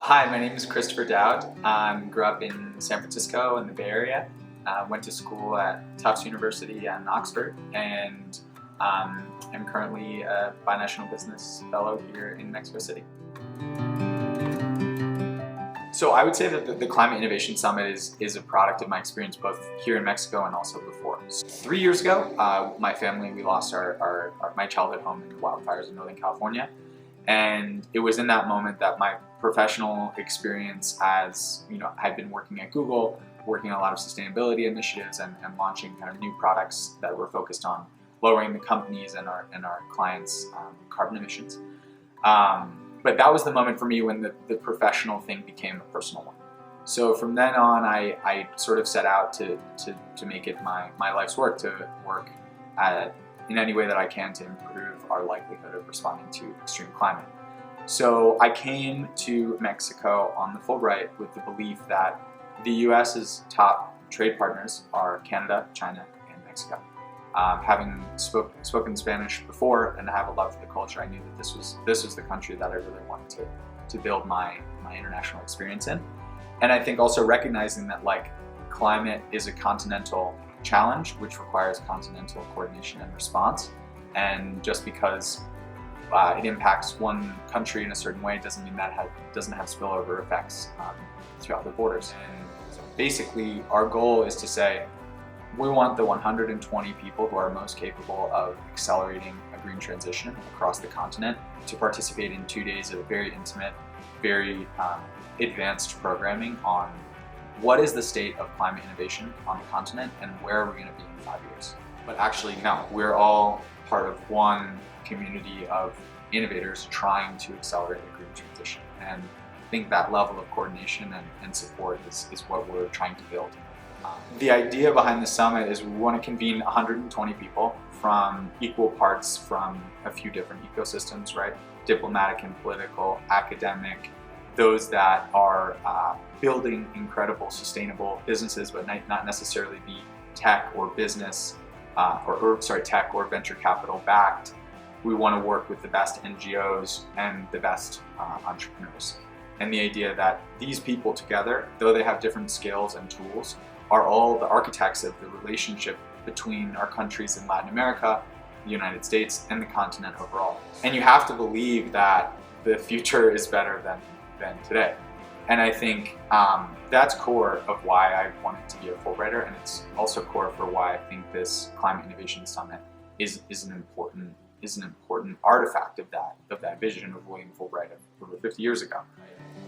Hi, my name is Christopher Dowd. Grew up in San Francisco in the Bay Area. Went to school at Tufts University and Oxford, and I'm currently a binational business fellow here in Mexico City. So I would say that the Climate Innovation Summit is a product of my experience both here in Mexico and also before. 3 years ago, my family, we lost my childhood home in the wildfires in Northern California. And it was in that moment that my professional experience had been working at Google, working on a lot of sustainability initiatives and launching kind of new products that were focused on lowering the companies and our clients' carbon emissions. But that was the moment for me when the professional thing became a personal one. So from then on, I sort of set out to make it my life's work, to work in any way that I can to improve our likelihood of responding to extreme climate. So I came to Mexico on the Fulbright with the belief that the US's top trade partners are Canada, China, and Mexico. Having spoken Spanish before and have a love for the culture, I knew that this was the country that I really wanted to build my international experience in. And I think also recognizing that climate is a continental challenge, which requires continental coordination and response. And just because it impacts one country in a certain way doesn't mean that it doesn't have spillover effects throughout the borders. And so basically, our goal is to say, we want the 120 people who are most capable of accelerating a green transition across the continent to participate in 2 days of very intimate, very advanced programming on what is the state of climate innovation on the continent and where are we going to be in 5 years. But actually, no, we're all part of one community of innovators trying to accelerate the green transition. And I think that level of coordination and support is what we're trying to build. The idea behind the summit is we want to convene 120 people from equal parts from a few different ecosystems, right? Diplomatic and political, academic, those that are building incredible sustainable businesses, but not necessarily be tech or business, tech or venture capital backed. We want to work with the best NGOs and the best entrepreneurs. And the idea that these people together, though they have different skills and tools, are all the architects of the relationship between our countries in Latin America, the United States, and the continent overall. And you have to believe that the future is better than today. And I think that's core of why I wanted to be a Fulbrighter, and it's also core for why I think this Climate Innovation Summit is an important artifact of that vision of William Fulbright over 50 years ago.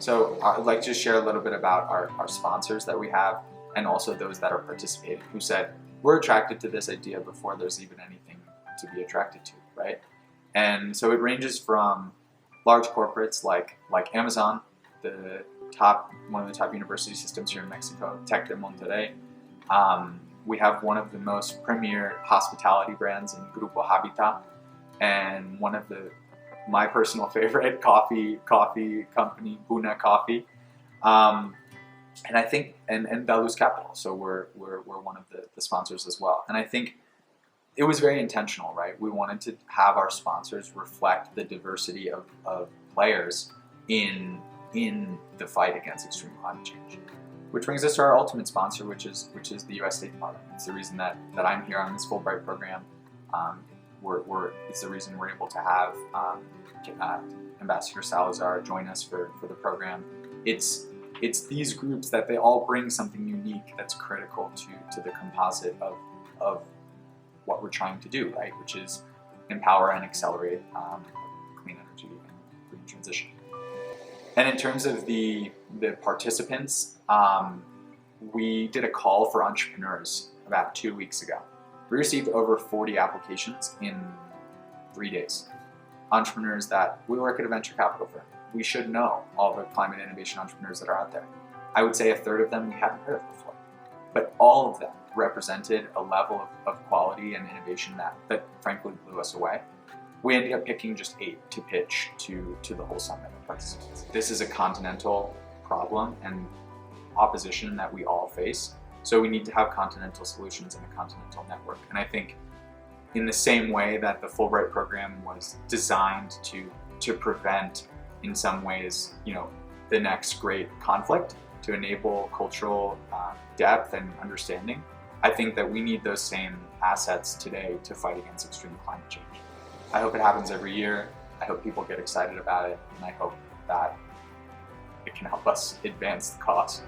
So I'd like to share a little bit about our sponsors that we have, and also those that are participating, who said, we're attracted to this idea before there's even anything to be attracted to, right? And so it ranges from large corporates like Amazon, one of the top university systems here in Mexico, Tec de Monterrey. We have one of the most premier hospitality brands in Grupo Habitat, and one of my personal favorite coffee company, Buna Coffee. And I think, and Dowd Capital. So we're one of the sponsors as well. And I think it was very intentional, right? We wanted to have our sponsors reflect the diversity of players in the fight against extreme climate change. Which brings us to our ultimate sponsor, which is the U.S. State Department. It's the reason that I'm here on this Fulbright program. It's the reason we're able to have Ambassador Salazar join us for the program. It's these groups that they all bring something unique that's critical to the composite of what we're trying to do, right? Which is empower and accelerate clean energy and green transition. And in terms of the participants, we did a call for entrepreneurs about 2 weeks ago. We received over 40 applications in 3 days. Entrepreneurs that we work at a venture capital firm. We should know all the climate innovation entrepreneurs that are out there. I would say a third of them we hadn't heard of before. But all of them represented a level of quality and innovation that frankly blew us away. We ended up picking just 8 to pitch to the whole summit of participants. This is a continental problem and opposition that we all face. So we need to have continental solutions and a continental network. And I think in the same way that the Fulbright program was designed to prevent, in some ways, the next great conflict, to enable cultural depth and understanding. I think that we need those same assets today to fight against extreme climate change. I hope it happens every year. I hope people get excited about it, and I hope that it can help us advance the cause.